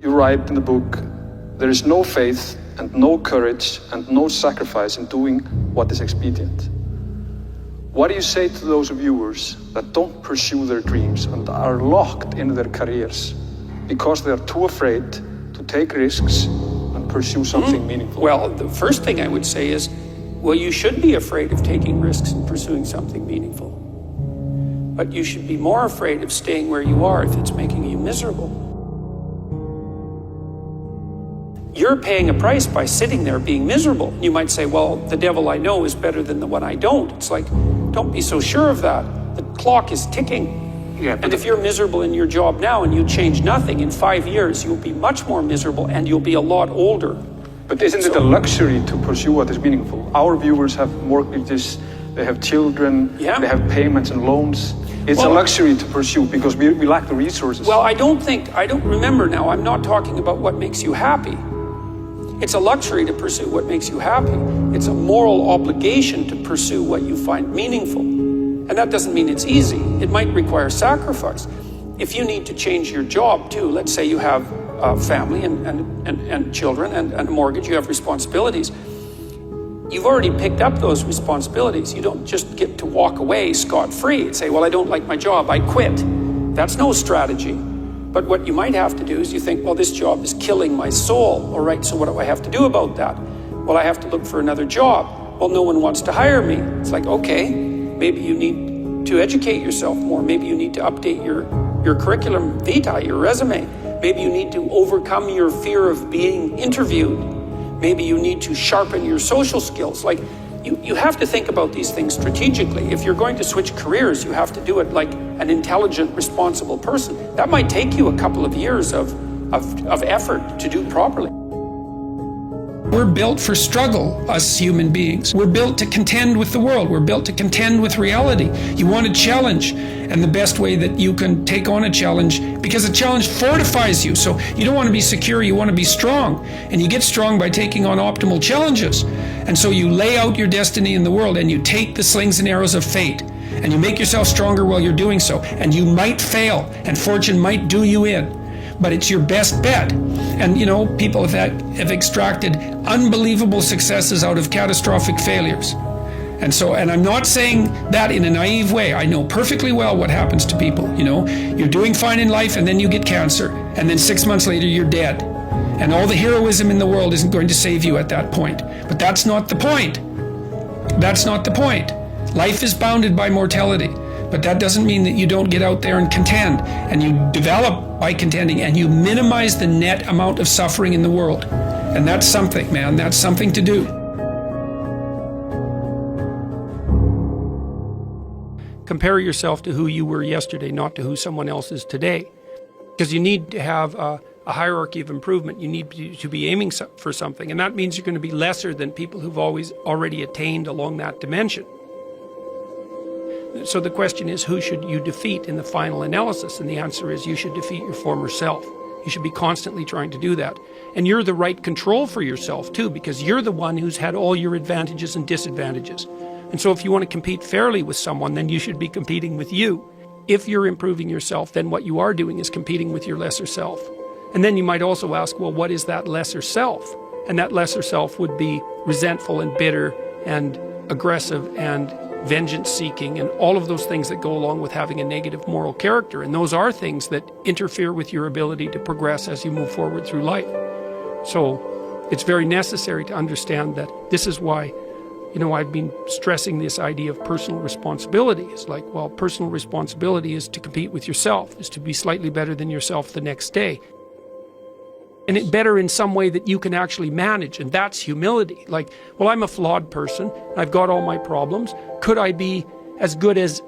you write in the book, there is no faith and no courage and no sacrifice in doing what is expedient. What do you say to those viewers that don't pursue their dreams and are locked in their careers because they are too afraid to take risks and pursue something meaningful? Well, the first thing I would say is, well, you should be afraid of taking risks and pursuing something meaningful. But you should be more afraid of staying where you are if it's making you miserable. You're paying a price by sitting there being miserable. You might say, well, the devil I know is better than the one I don't. It's like, don't be so sure of that. The clock is ticking. Yeah, and if you're miserable in your job now and you change nothing, in 5 years, you'll be much more miserable and you'll be a lot older. But isn't it a luxury to pursue what is meaningful? Our viewers have mortgages, they have children, they have payments and loans. It's a luxury to pursue because we lack the resources. Well, I don't remember now, I'm not talking about what makes you happy. It's a luxury to pursue what makes you happy. It's a moral obligation to pursue what you find meaningful. And that doesn't mean it's easy. It might require sacrifice. If you need to change your job too, let's say you have a family and children and a mortgage, you have responsibilities. You've already picked up those responsibilities. You don't just get to walk away scot-free and say, well, I don't like my job, I quit. That's no strategy. But what you might have to do is you think, well, this job is killing my soul. All right, so what do I have to do about that? Well, I have to look for another job. Well, no one wants to hire me. It's like, okay, maybe you need to educate yourself more. Maybe you need to update your curriculum vitae, your resume. Maybe you need to overcome your fear of being interviewed. Maybe you need to sharpen your social skills. Like, you have to think about these things strategically. If you're going to switch careers, you have to do it like an intelligent, responsible person. That might take you a couple of years of effort to do properly. We're built for struggle, us human beings. We're built to contend with the world. We're built to contend with reality. You want a challenge, and the best way that you can take on a challenge, because a challenge fortifies you. So you don't want to be secure, you want to be strong. And you get strong by taking on optimal challenges. And so you lay out your destiny in the world, and you take the slings and arrows of fate, and you make yourself stronger while you're doing so. And you might fail, and fortune might do you in. But it's your best bet. And you know, people have extracted unbelievable successes out of catastrophic failures. And I'm not saying that in a naive way. I know perfectly well what happens to people. You know, you're doing fine in life and then you get cancer, and then 6 months later you're dead. And all the heroism in the world isn't going to save you at that point. But that's not the point. That's not the point. Life is bounded by mortality. But that doesn't mean that you don't get out there and contend, and you develop by contending, and you minimize the net amount of suffering in the world. And that's something, man, that's something to do. Compare yourself to who you were yesterday, not to who someone else is today. Because you need to have a hierarchy of improvement. You need to be aiming for something, and that means you're going to be lesser than people who've already attained along that dimension. So the question is, who should you defeat in the final analysis? And the answer is, you should defeat your former self. You should be constantly trying to do that. And you're the right control for yourself too, because you're the one who's had all your advantages and disadvantages. And so if you want to compete fairly with someone, then you should be competing with you. If you're improving yourself, then what you are doing is competing with your lesser self. And then you might also ask, well, what is that lesser self? And that lesser self would be resentful and bitter and aggressive and vengeance-seeking, and all of those things that go along with having a negative moral character. And those are things that interfere with your ability to progress as you move forward through life. So it's very necessary to understand that this is why, you know, I've been stressing this idea of personal responsibility. It's like, well, personal responsibility is to compete with yourself, is to be slightly better than yourself the next day. And it better in some way that you can actually manage, and that's humility. Like, well, I'm a flawed person, I've got all my problems, could I be as good as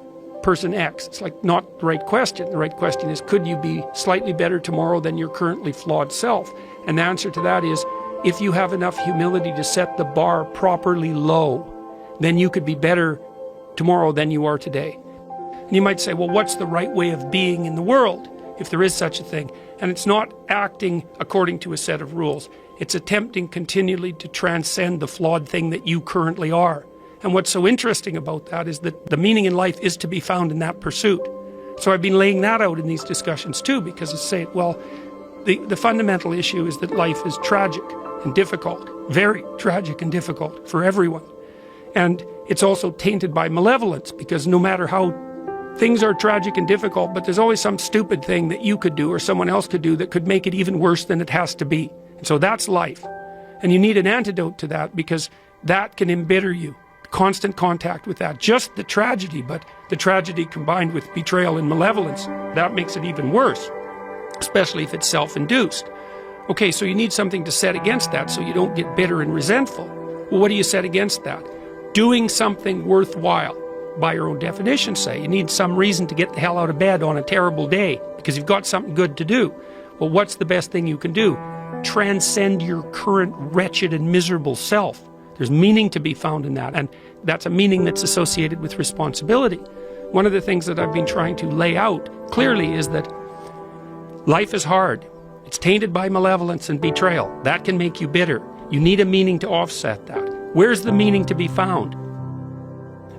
person X? It's like not the right question. The right question is, could you be slightly better tomorrow than your currently flawed self? And the answer to that is, if you have enough humility to set the bar properly low, then you could be better tomorrow than you are today. And you might say, well, what's the right way of being in the world, if there is such a thing? And it's not acting according to a set of rules. It's attempting continually to transcend the flawed thing that you currently are. And what's so interesting about that is that the meaning in life is to be found in that pursuit. So I've been laying that out in these discussions too, because it's saying, well, The fundamental issue is that life is tragic and difficult, very tragic and difficult for everyone. And it's also tainted by malevolence, because no matter how things are tragic and difficult, but there's always some stupid thing that you could do or someone else could do that could make it even worse than it has to be. And so that's life. And you need an antidote to that, because that can embitter you. Constant contact with that, just the tragedy, but the tragedy combined with betrayal and malevolence, that makes it even worse, especially if it's self-induced. Okay, so you need something to set against that so you don't get bitter and resentful. Well, what do you set against that? Doing something worthwhile. By your own definition, say. You need some reason to get the hell out of bed on a terrible day because you've got something good to do. Well, what's the best thing you can do? Transcend your current wretched and miserable self. There's meaning to be found in that, and that's a meaning that's associated with responsibility. One of the things that I've been trying to lay out clearly is that life is hard. It's tainted by malevolence and betrayal. That can make you bitter. You need a meaning to offset that. Where's the meaning to be found?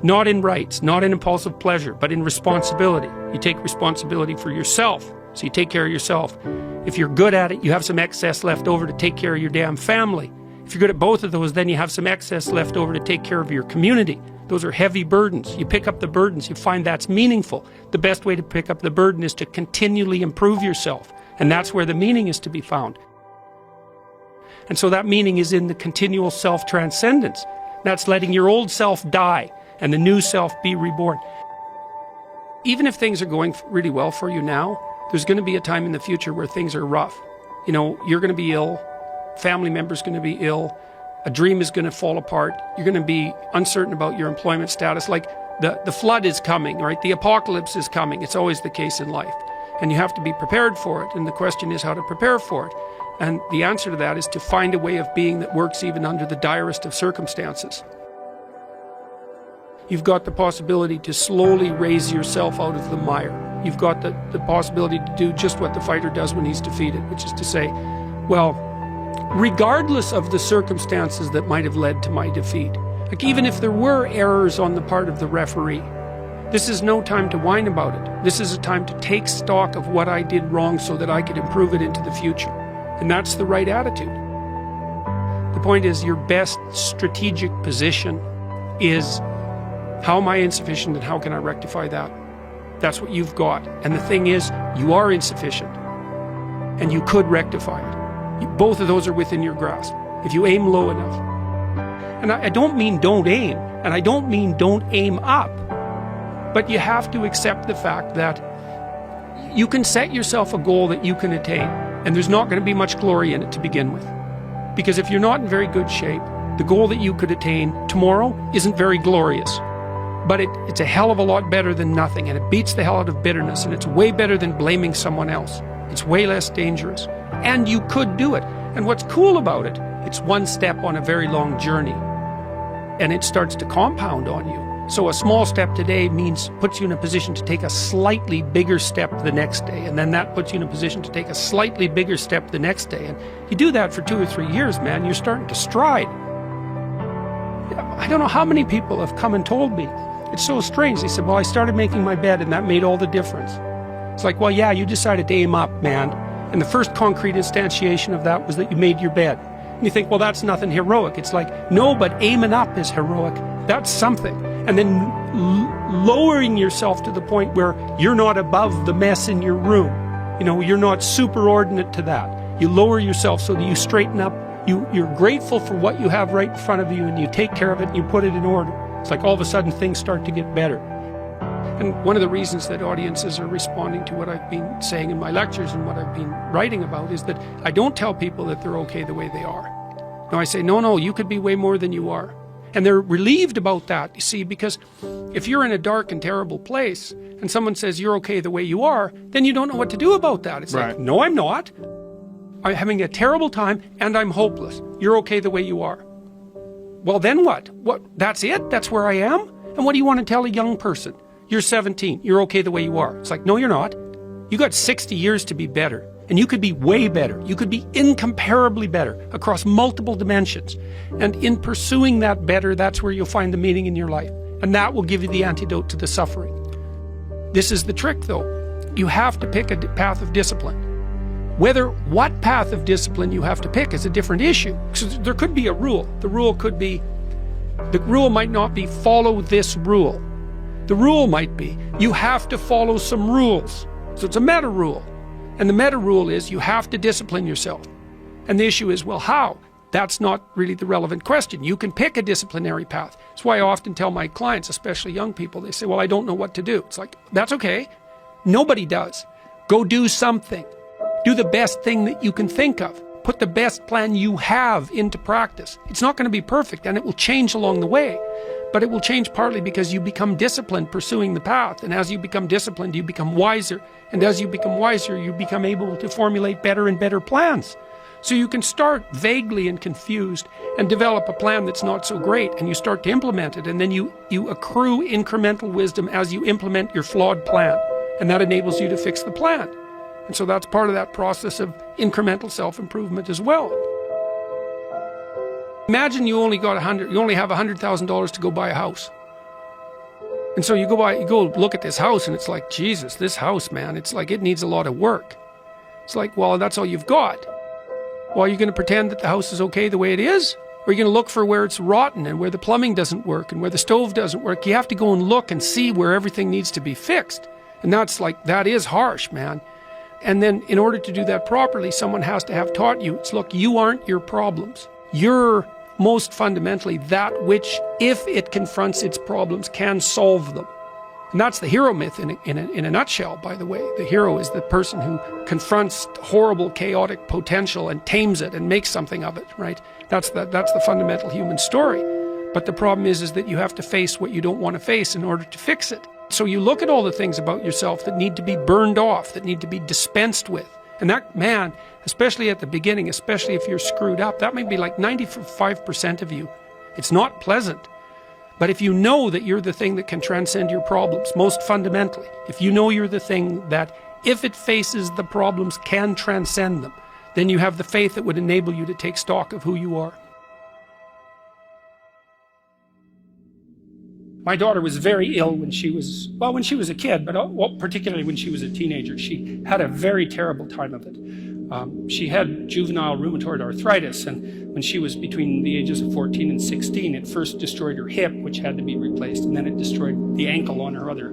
Not in rights, not in impulsive pleasure, but in responsibility. You take responsibility for yourself, so you take care of yourself. If you're good at it, you have some excess left over to take care of your damn family. If you're good at both of those, then you have some excess left over to take care of your community. Those are heavy burdens. You pick up the burdens, you find that's meaningful. The best way to pick up the burden is to continually improve yourself, and that's where the meaning is to be found. And so that meaning is in the continual self-transcendence. That's letting your old self die and the new self be reborn. Even if things are going really well for you now, there's going to be a time in the future where things are rough. You know, you're going to be ill, family member's going to be ill, a dream is going to fall apart, you're going to be uncertain about your employment status. Like the flood is coming, right? The apocalypse is coming. It's always the case in life. And you have to be prepared for it. And the question is how to prepare for it. And the answer to that is to find a way of being that works even under the direst of circumstances. You've got the possibility to slowly raise yourself out of the mire. You've got the possibility to do just what the fighter does when he's defeated, which is to say, well, regardless of the circumstances that might have led to my defeat, like even if there were errors on the part of the referee, this is no time to whine about it. This is a time to take stock of what I did wrong so that I could improve it into the future. And that's the right attitude. The point is, your best strategic position is, how am I insufficient and how can I rectify that? That's what you've got. And the thing is, you are insufficient and you could rectify it. Both of those are within your grasp if you aim low enough. And I don't mean don't aim, and I don't mean don't aim up, but you have to accept the fact that you can set yourself a goal that you can attain, and there's not going to be much glory in it to begin with. Because if you're not in very good shape, the goal that you could attain tomorrow isn't very glorious. But it's a hell of a lot better than nothing, and it beats the hell out of bitterness, and it's way better than blaming someone else. It's way less dangerous. And you could do it. And what's cool about it, it's one step on a very long journey. And it starts to compound on you. So a small step today puts you in a position to take a slightly bigger step the next day, and then that puts you in a position to take a slightly bigger step the next day. And you do that for 2 or 3 years, man, you're starting to stride. I don't know how many people have come and told me, it's so strange. They said, well, I started making my bed and that made all the difference. It's like, well, yeah, you decided to aim up, man. And the first concrete instantiation of that was that you made your bed. And you think, well, that's nothing heroic. It's like, no, but aiming up is heroic. That's something. And then lowering yourself to the point where you're not above the mess in your room. You know, you're not superordinate to that. You lower yourself so that you straighten up. You're grateful for what you have right in front of you, and you take care of it and you put it in order. It's like all of a sudden things start to get better. And one of the reasons that audiences are responding to what I've been saying in my lectures and what I've been writing about is that I don't tell people that they're okay the way they are. No, I say, no, you could be way more than you are. And they're relieved about that, you see, because if you're in a dark and terrible place and someone says you're okay the way you are, then you don't know what to do about that. It's right. Like, no, I'm not. I'm having a terrible time and I'm hopeless. You're okay the way you are. Well, then what? That's it? That's where I am? And what do you want to tell a young person? You're 17. You're okay the way you are. It's like, no, you're not. You got 60 years to be better. And you could be way better. You could be incomparably better across multiple dimensions. And in pursuing that better, that's where you'll find the meaning in your life. And that will give you the antidote to the suffering. This is the trick, though. You have to pick a path of discipline. What path of discipline you have to pick is a different issue. So there could be a rule. The rule might not be follow this rule. The rule might be you have to follow some rules. So it's a meta rule. And the meta rule is you have to discipline yourself. And the issue is, well, how? That's not really the relevant question. You can pick a disciplinary path. That's why I often tell my clients, especially young people, they say, well, I don't know what to do. It's like, that's okay. Nobody does. Go do something. Do the best thing that you can think of. Put the best plan you have into practice. It's not going to be perfect, and it will change along the way. But it will change partly because you become disciplined pursuing the path. And as you become disciplined, you become wiser. And as you become wiser, you become able to formulate better and better plans. So you can start vaguely and confused and develop a plan that's not so great, and you start to implement it. And then you accrue incremental wisdom as you implement your flawed plan. And that enables you to fix the plan. And so that's part of that process of incremental self-improvement as well. Imagine you only have $100,000 to go buy a house. And so you go look at this house, and it's like, Jesus, this house, man, it's like it needs a lot of work. It's like, well, that's all you've got. Well, are you going to pretend that the house is okay the way it is? Or are you going to look for where it's rotten and where the plumbing doesn't work and where the stove doesn't work? You have to go and look and see where everything needs to be fixed. And that is harsh, man. And then in order to do that properly, someone has to have taught you, look, you aren't your problems. You're most fundamentally that which, if it confronts its problems, can solve them. And that's the hero myth in a nutshell, by the way. The hero is the person who confronts horrible, chaotic potential and tames it and makes something of it, right? That's the fundamental human story. But the problem is that you have to face what you don't want to face in order to fix it. So you look at all the things about yourself that need to be burned off, that need to be dispensed with. And that, man, especially at the beginning, especially if you're screwed up, that may be like 95% of you. It's not pleasant. But if you know that you're the thing that can transcend your problems, most fundamentally, if you know you're the thing that, if it faces the problems, can transcend them, then you have the faith that would enable you to take stock of who you are. My daughter was very ill when she was a kid, but particularly when she was a teenager. She had a very terrible time of it. She had juvenile rheumatoid arthritis, and when she was between the ages of 14 and 16, it first destroyed her hip, which had to be replaced, and then it destroyed the ankle on her other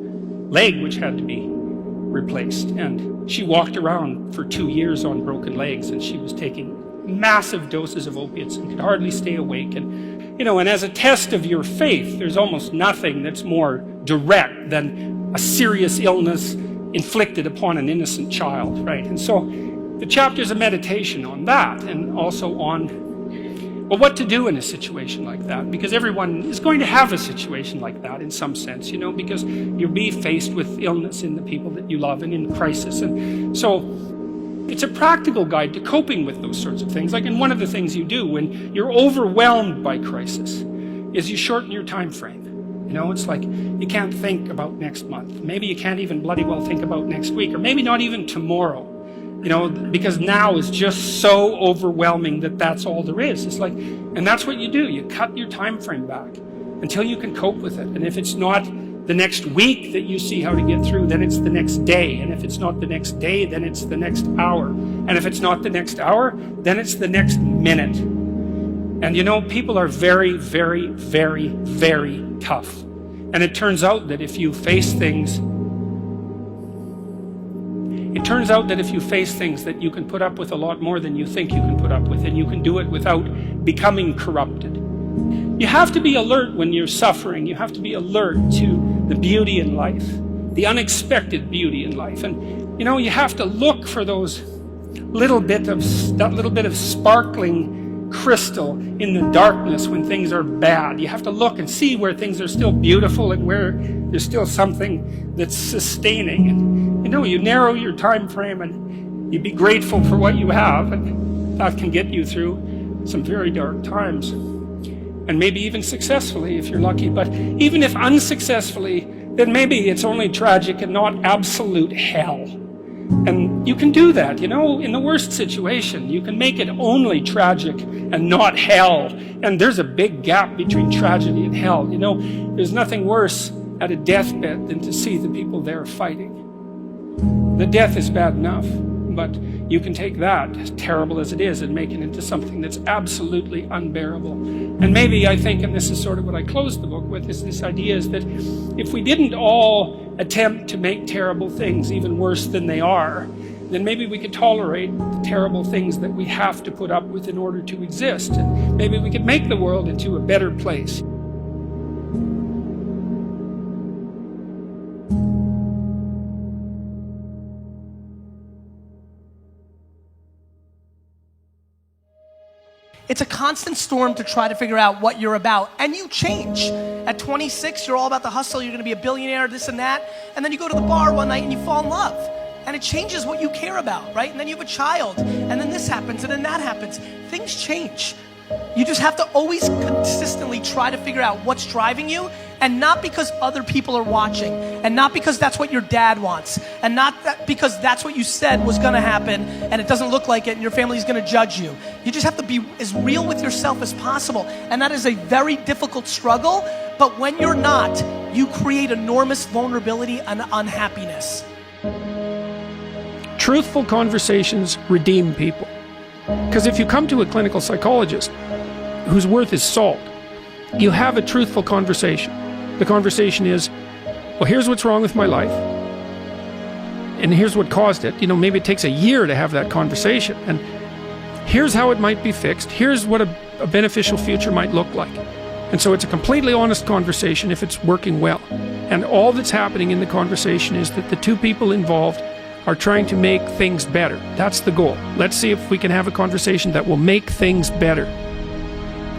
leg, which had to be replaced. And she walked around for 2 years on broken legs, and she was taking massive doses of opiates and could hardly stay awake. And as a test of your faith, there's almost nothing that's more direct than a serious illness inflicted upon an innocent child, right? And so the chapter's a meditation on that, and also on what to do in a situation like that, because everyone is going to have a situation like that in some sense, because you'll be faced with illness in the people that you love and in crisis. And so it's a practical guide to coping with those sorts of things. And one of the things you do when you're overwhelmed by crisis is you shorten your time frame. It's like you can't think about next month. Maybe you can't even bloody well think about next week, or maybe not even tomorrow. Because now is just so overwhelming that that's all there is. It's like, and that's what you do. You cut your time frame back until you can cope with it. And if it's not the next week that you see how to get through, then it's the next day. And if it's not the next day, then it's the next hour. And if it's not the next hour, then it's the next minute. And people are very, very, very, very tough. And it turns out that if you face things that you can put up with a lot more than you think you can put up with, and you can do it without becoming corrupted. You have to be alert when you're suffering. You have to be alert to the beauty in life, the unexpected beauty in life. And you have to look for that little bit of sparkling crystal in the darkness when things are bad. You have to look and see where things are still beautiful and where there's still something that's sustaining. And you narrow your time frame, and you be grateful for what you have, and that can get you through some very dark times. And maybe even successfully if you're lucky. But even if unsuccessfully, then maybe it's only tragic and not absolute hell. And you can do that, in the worst situation. You can make it only tragic and not hell. And there's a big gap between tragedy and hell. There's nothing worse at a deathbed than to see the people there fighting. The death is bad enough. but you can take that, as terrible as it is, and make it into something that's absolutely unbearable. And maybe I think, and this is sort of what I closed the book with, is this idea is that if we didn't all attempt to make terrible things even worse than they are, then maybe we could tolerate the terrible things that we have to put up with in order to exist. And maybe we could make the world into a better place. It's a constant storm to try to figure out what you're about, and you change. At 26, you're all about the hustle, you're gonna be a billionaire, this and that, and then you go to the bar one night and you fall in love, and it changes what you care about, right? And then you have a child, and then this happens, and then that happens. Things change. You just have to always consistently try to figure out what's driving you, and not because other people are watching, and not because that's what your dad wants, and not because that's what you said was gonna happen, and it doesn't look like it, and your family's gonna judge you. You just have to be as real with yourself as possible, and that is a very difficult struggle, but when you're not, you create enormous vulnerability and unhappiness. Truthful conversations redeem people. Because if you come to a clinical psychologist whose worth is salt, you have a truthful conversation. The conversation is, well, here's what's wrong with my life, and here's what caused it. You know, maybe it takes a year to have that conversation, and here's how it might be fixed. Here's what a beneficial future might look like. And so it's a completely honest conversation if it's working well. And all that's happening in the conversation is that the two people involved are trying to make things better. That's the goal. Let's see if we can have a conversation that will make things better.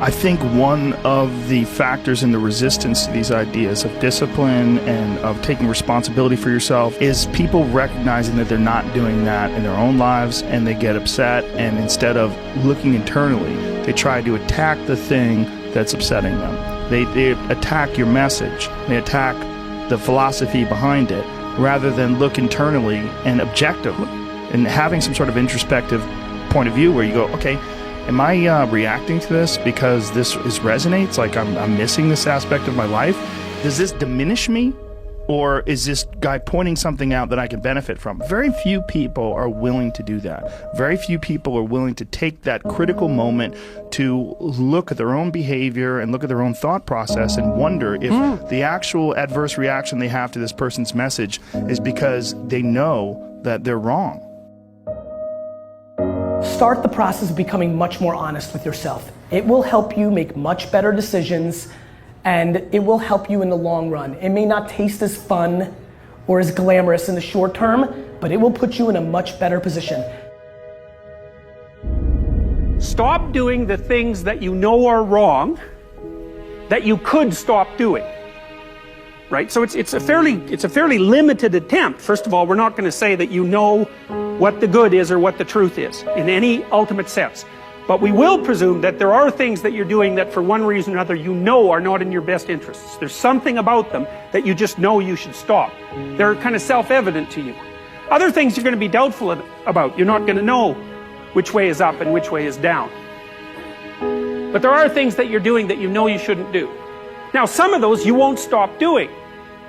I think one of the factors in the resistance to these ideas of discipline and of taking responsibility for yourself is people recognizing that they're not doing that in their own lives, and they get upset, and instead of looking internally, they try to attack the thing that's upsetting them. They attack your message. They attack the philosophy behind it, rather than look internally and objectively and having some sort of introspective point of view where you go, okay, am I reacting to this because this resonates? Like I'm missing this aspect of my life? Does this diminish me? Or is this guy pointing something out that I can benefit from? Very few people are willing to do that. Very few people are willing to take that critical moment to look at their own behavior and look at their own thought process and wonder if the actual adverse reaction they have to this person's message is because they know that they're wrong. Start the process of becoming much more honest with yourself. It will help you make much better decisions, and it will help you in the long run. It may not taste as fun or as glamorous in the short term, but it will put you in a much better position. Stop doing the things that you know are wrong that you could stop doing. Right? So it's a fairly limited attempt. First of all, we're not going to say that you know what the good is or what the truth is in any ultimate sense. But we will presume that there are things that you're doing that for one reason or another you know are not in your best interests. There's something about them that you just know you should stop. They're kind of self-evident to you. Other things you're going to be doubtful about. You're not going to know which way is up and which way is down. But there are things that you're doing that you know you shouldn't do. Now, some of those you won't stop doing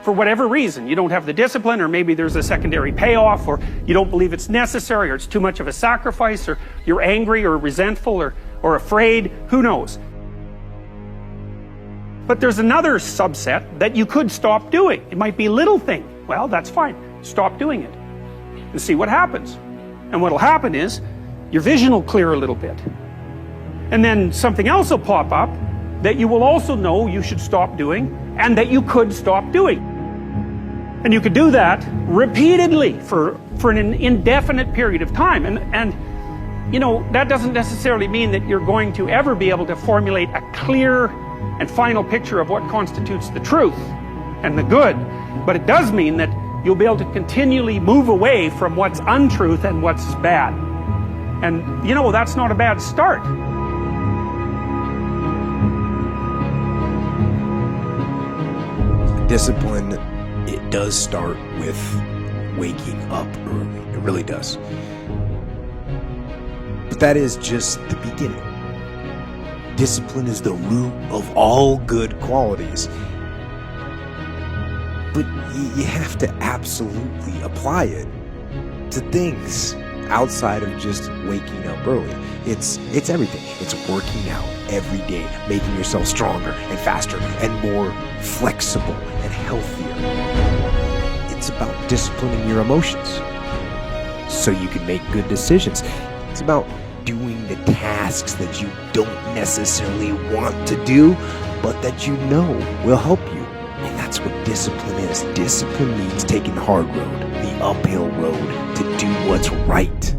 for whatever reason. You don't have the discipline, or maybe there's a secondary payoff, or you don't believe it's necessary, or it's too much of a sacrifice, or you're angry or resentful or afraid. Who knows? But there's another subset that you could stop doing. It might be a little thing. Well, that's fine. Stop doing it and see what happens. And what'll happen is your vision will clear a little bit. And then something else will pop up that you will also know you should stop doing and that you could stop doing. And you could do that repeatedly for an indefinite period of time. And you know, that doesn't necessarily mean that you're going to ever be able to formulate a clear and final picture of what constitutes the truth and the good. But it does mean that you'll be able to continually move away from what's untruth and what's bad. And you know, that's not a bad start. Discipline, it does start with waking up early. It really does. But that is just the beginning. Discipline is the root of all good qualities. But you have to absolutely apply it to things. outside of just waking up early. It's everything. It's working out every day, making yourself stronger and faster and more flexible and healthier. It's about disciplining your emotions so you can make good decisions. It's about doing the tasks that you don't necessarily want to do, but that you know will help you. And that's what discipline is. Discipline means taking the hard road, the uphill road, to do what's right.